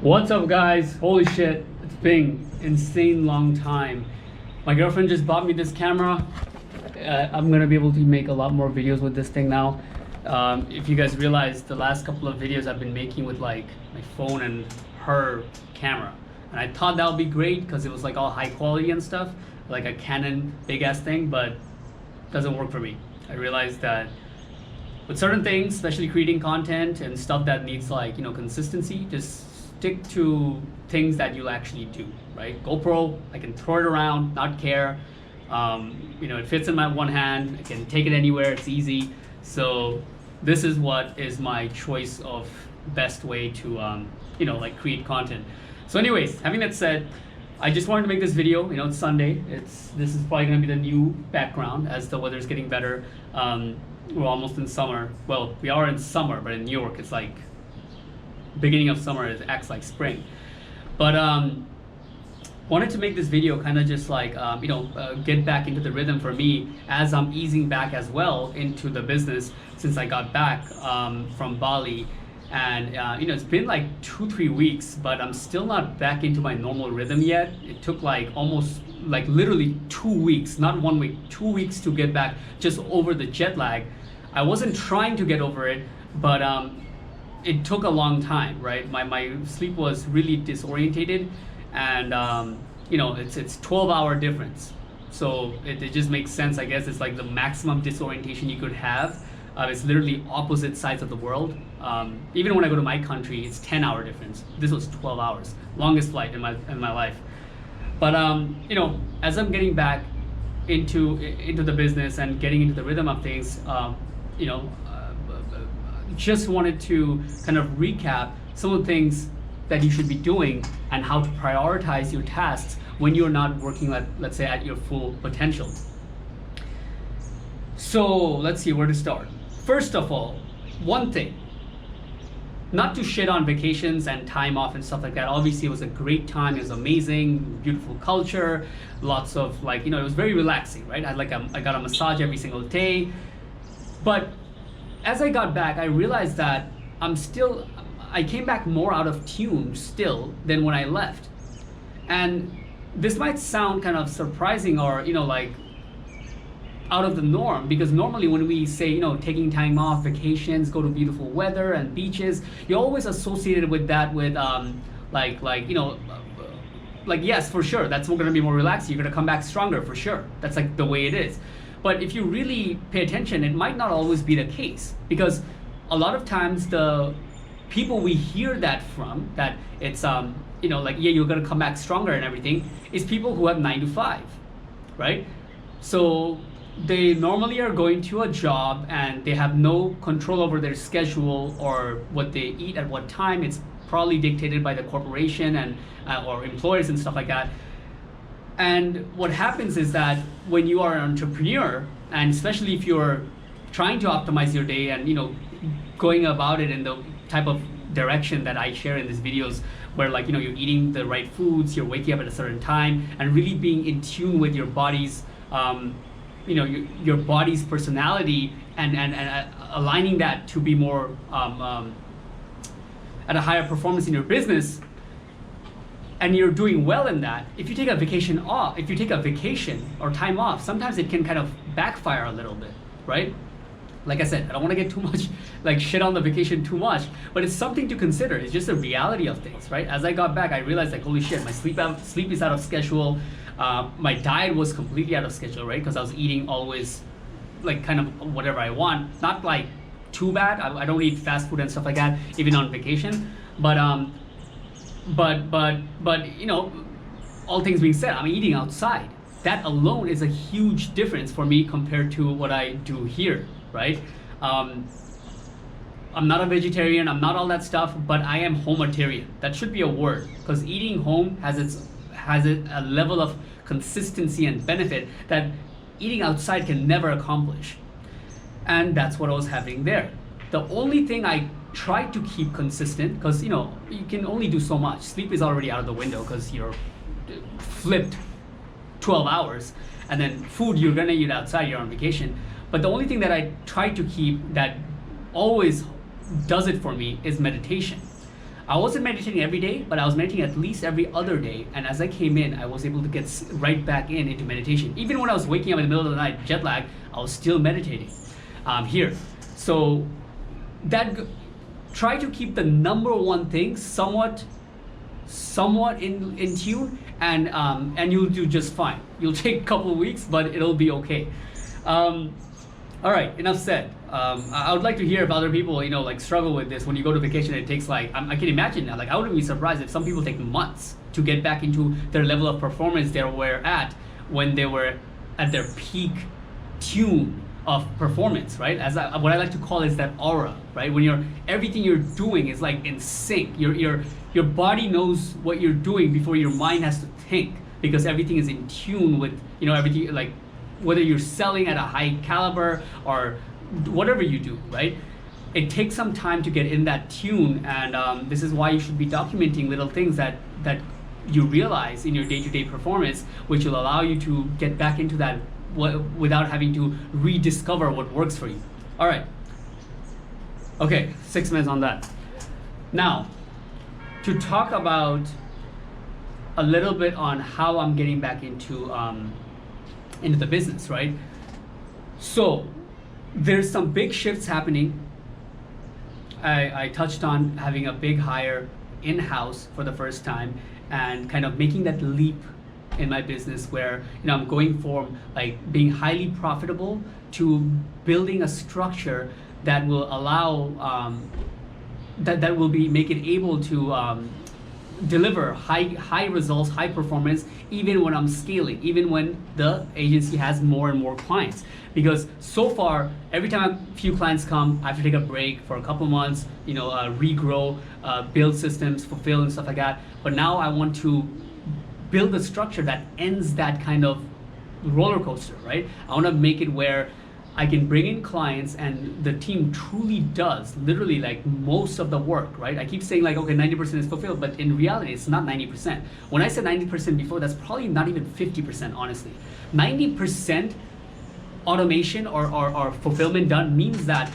What's up, guys? Holy shit, it's been insane long time. My girlfriend just bought me this camera. I'm gonna be able to make a lot more videos with this thing now. If you guys realize, the last couple of videos I've been making with like my phone and her camera, and I thought that would be great because it was like all high quality and stuff, like a Canon big ass thing, but it doesn't work for me. I realized that with certain things, especially creating content and stuff that needs like, consistency, just stick to things that you'll actually do, right? GoPro, I can throw it around, not care. It fits in my one hand, I can take it anywhere, it's easy. So this is what is my choice of best way to, create content. So anyways, having that said, I just wanted to make this video. It's Sunday. This is probably gonna be the new background as the weather's getting better. We're almost in summer. Well, we are in summer, but in New York, it's like beginning of summer. It acts like spring. But wanted to make this video kind of just like get back into the rhythm for me as I'm easing back as well into the business since I got back from Bali. And it's been like 2-3 weeks, but I'm still not back into my normal rhythm yet. It took like almost like literally 2 weeks, not 1 week, 2 weeks to get back just over the jet lag. I wasn't trying to get over it, but it took a long time, right? My sleep was really disorientated, and it's 12-hour difference. So it just makes sense, I guess. It's like the maximum disorientation you could have. It's literally opposite sides of the world. Even when I go to my country, it's 10-hour difference. This was 12 hours, longest flight in my life. But as I'm getting back into the business and getting into the rhythm of things, just wanted to kind of recap some of the things that you should be doing and how to prioritize your tasks when you're not working at, let's say, at your full potential. So let's see where to start. First of all, one thing, not to shit on vacations and time off and stuff like that. Obviously, it was a great time. It was amazing, beautiful culture, lots of like, it was very relaxing, right? I got a massage every single day. But as I got back, I realized that I came back more out of tune still than when I left. And this might sound kind of surprising or, out of the norm, because normally when we say, taking time off, vacations, go to beautiful weather and beaches, you're always associated with that with, yes, for sure, that's going to be more relaxing. You're going to come back stronger for sure. That's like the way it is. But if you really pay attention, it might not always be the case, because a lot of times the people we hear that from, that it's, you're going to come back stronger and everything, is people who have 9 to 5, right? So they normally are going to a job and they have no control over their schedule or what they eat at what time. It's probably dictated by the corporation and or employers and stuff like that. And what happens is that when you are an entrepreneur, and especially if you're trying to optimize your day and going about it in the type of direction that I share in these videos, where you're eating the right foods, you're waking up at a certain time, and really being in tune with your body's your body's personality and aligning that to be more at a higher performance in your business, and you're doing well in that. If you take a vacation or time off, sometimes it can kind of backfire a little bit, right? Like I said, I don't want to get too much shit on the vacation too much, but it's something to consider. It's just a reality of things, right? As I got back, I realized holy shit, my sleep is out of schedule. My diet was completely out of schedule, right? Because I was eating always kind of whatever I want. Not too bad. I don't eat fast food and stuff like that, even on vacation. But all things being said, I'm eating outside. That alone is a huge difference for me compared to what I do here, right? I'm not a vegetarian, I'm not all that stuff, but I am homitarian. That should be a word, because eating home has a level of consistency and benefit that eating outside can never accomplish. And that's what I was having there. The only thing I tried to keep consistent, because you can only do so much. Sleep is already out of the window because you're flipped 12 hours, and then food you're gonna eat outside, you're on vacation. But the only thing that I try to keep that always does it for me is meditation. I wasn't meditating every day, but I was meditating at least every other day. And as I came in, I was able to get right back into meditation. Even when I was waking up in the middle of the night, jet lag, I was still meditating here. So try to keep the number one thing somewhat in tune, and you'll do just fine. You'll take a couple of weeks, but it'll be okay. All right, enough said. I would like to hear if other people, like struggle with this. When you go to vacation, it takes like, I can imagine now, like I wouldn't be surprised if some people take months to get back into their level of performance they were at when they were at their peak tune of performance, right? What I like to call is that aura, right? When everything you're doing is like in sync. Your body knows what you're doing before your mind has to think, because everything is in tune with, everything, like whether you're selling at a high caliber or whatever you do, right? It takes some time to get in that tune, and this is why you should be documenting little things that you realize in your day-to-day performance, which will allow you to get back into that without having to rediscover what works for you. All right. Okay, 6 minutes on that. Now, to talk about a little bit on how I'm getting back into the business, right? So there's some big shifts happening. I touched on having a big hire in-house for the first time and kind of making that leap in my business where I'm going from like being highly profitable to building a structure that will allow that will make it able to deliver high results, high performance, even when I'm scaling, even when the agency has more and more clients. Because so far, every time a few clients come, I have to take a break for a couple months, regrow, build systems, fulfill and stuff like that. But now I want to build a structure that ends that kind of roller coaster, right? I want to make it where I can bring in clients and the team truly does literally like most of the work, right? I keep saying like, okay, 90% is fulfilled, but in reality, it's not 90%. When I said 90% before, that's probably not even 50%, honestly. 90% automation or fulfillment done means that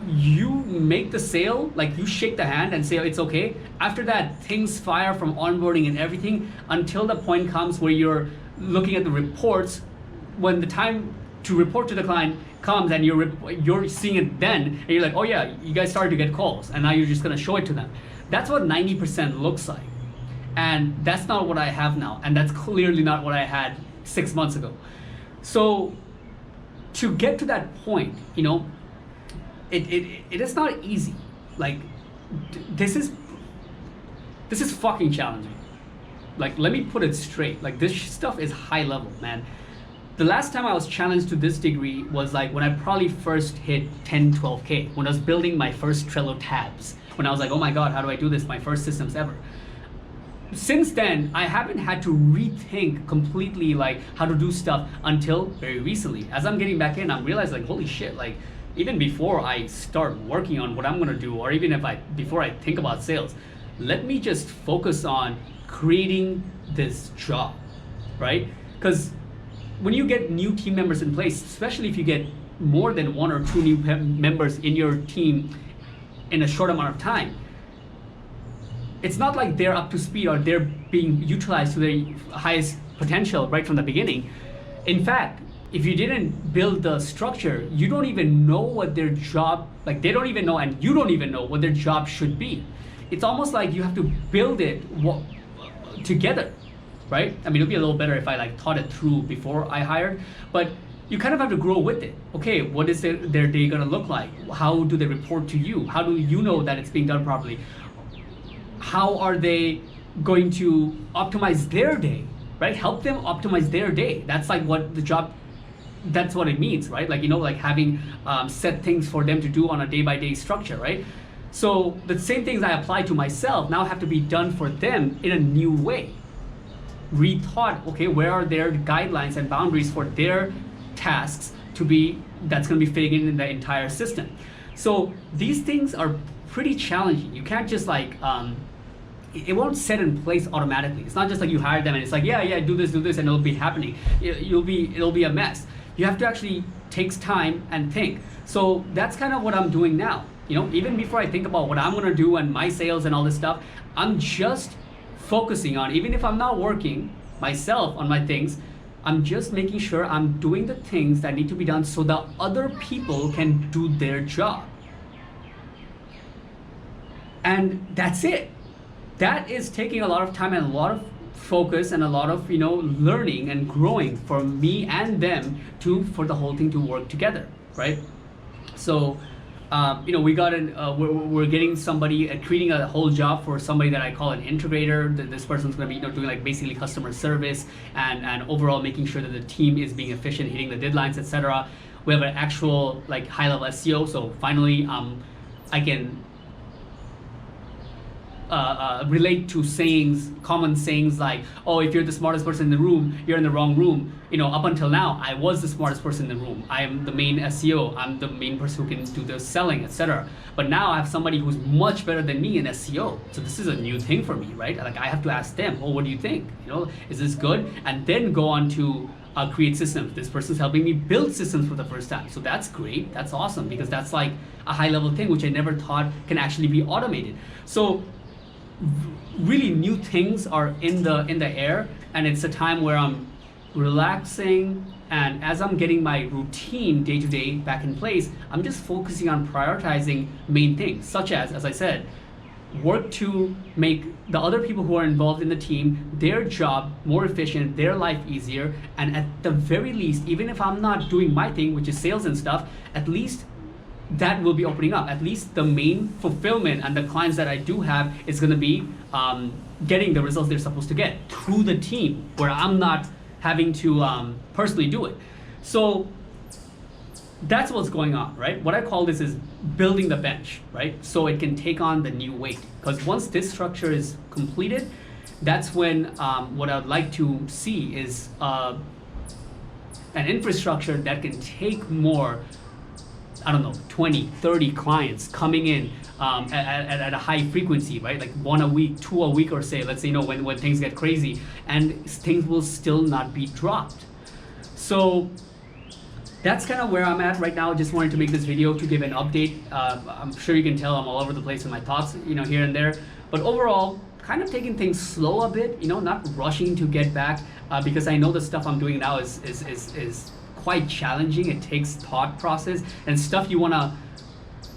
you make the sale, like you shake the hand and say, oh, it's okay. After that, things fire from onboarding and everything until the point comes where you're looking at the reports. When the time to report to the client comes and you're seeing it then, and you're like, oh yeah, you guys started to get calls, and now you're just gonna show it to them. That's what 90% looks like. And that's not what I have now, and that's clearly not what I had 6 months ago. So to get to that point, it is not easy. Like this is fucking challenging. Like, let me put it straight. Like, this stuff is high level, man. The last time I was challenged to this degree was like when I probably first hit 10, 12K, when I was building my first Trello tabs, when I was like, oh my God, how do I do this? My first systems ever. Since then, I haven't had to rethink completely like how to do stuff until very recently. As I'm getting back in, I'm realizing like, holy shit, like even before I start working on what I'm gonna do, or even before I think about sales, let me just focus on creating this job, right? Because when you get new team members in place, especially if you get more than 1 or 2 new members in your team in a short amount of time, it's not like they're up to speed or they're being utilized to their highest potential right from the beginning. In fact, if you didn't build the structure, you don't even know what their job, like they don't even know, and you don't even know what their job should be. It's almost like you have to build it together, right? I mean, it'd be a little better if I like thought it through before I hired, but you kind of have to grow with it. Okay, what is their day gonna look like? How do they report to you? How do you know that it's being done properly? How are they going to optimize their day, right? Help them optimize their day. That's like what the job, that's what it means, right? Like, like having set things for them to do on a day-by-day structure, right? So the same things I apply to myself now have to be done for them in a new way. Rethought, okay, where are their guidelines and boundaries for their tasks that's gonna be fitting in the entire system. So these things are pretty challenging. You can't just like, it won't set in place automatically. It's not just like you hire them and it's like, yeah, do this, and it'll be happening. It'll be a mess. You have to actually take time and think. So that's kind of what I'm doing now. even before I think about what I'm gonna do and my sales and all this stuff, I'm just focusing on, even if I'm not working myself on my things, I'm just making sure I'm doing the things that need to be done so that other people can do their job. And that's it. That is taking a lot of time and a lot of focus and a lot of learning and growing for me and them for the whole thing to work together, right? So we got we're getting somebody, creating a whole job for somebody that I call an integrator. This person's going to be doing like basically customer service and overall making sure that the team is being efficient, hitting the deadlines, etc. We have an actual like high level SEO. So finally, I can relate to common sayings like, oh, if you're the smartest person in the room, you're in the wrong room. Up until now, I was the smartest person in the room. I am the main SEO. I'm the main person who can do the selling, etc. But now I have somebody who's much better than me in SEO. So this is a new thing for me, right? Like I have to ask them, oh, what do you think? Is this good? And then go on to create systems. This person's helping me build systems for the first time. So that's great. That's awesome, because that's like a high level thing, which I never thought can actually be automated. So really new things are in the air, and it's a time where I'm relaxing, and as I'm getting my routine day to day back in place, I'm just focusing on prioritizing main things, such as I said, work to make the other people who are involved in the team, their job more efficient, their life easier, and at the very least, even if I'm not doing my thing, which is sales and stuff, at least that will be opening up. At least the main fulfillment and the clients that I do have is going to be getting the results they're supposed to get through the team, where I'm not having to personally do it. So that's what's going on, right? What I call this is building the bench, right? So it can take on the new weight. Because once this structure is completed, that's when what I'd like to see is an infrastructure that can take more, 20, 30 clients coming in at a high frequency, right? Like 1 a week, 2 a week, or say, let's say, when things get crazy, and things will still not be dropped. So that's kind of where I'm at right now. Just wanted to make this video to give an update. I'm sure you can tell I'm all over the place in my thoughts, here and there. But overall, kind of taking things slow a bit, not rushing to get back, because I know the stuff I'm doing now is quite challenging. It takes thought process and stuff. You want to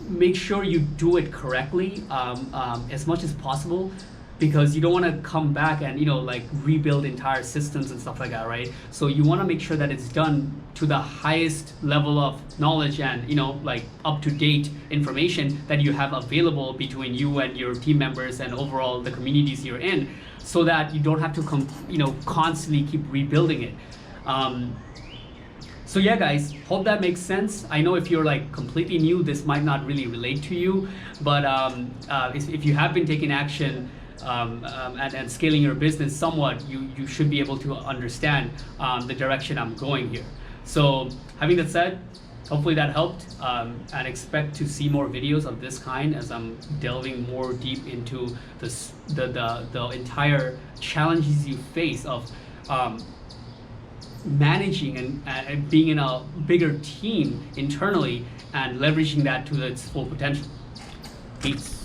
make sure you do it correctly as much as possible, because you don't want to come back and like rebuild entire systems and stuff like that, right? So you want to make sure that it's done to the highest level of knowledge and like up-to-date information that you have available between you and your team members and overall the communities you're in, so that you don't have to constantly keep rebuilding it. So yeah, guys, hope that makes sense. I know if you're like completely new, this might not really relate to you, but if you have been taking action and scaling your business somewhat, you should be able to understand the direction I'm going here. So having that said, hopefully that helped, and expect to see more videos of this kind as I'm delving more deep into the entire challenges you face of managing and being in a bigger team internally and leveraging that to its full potential. Peace.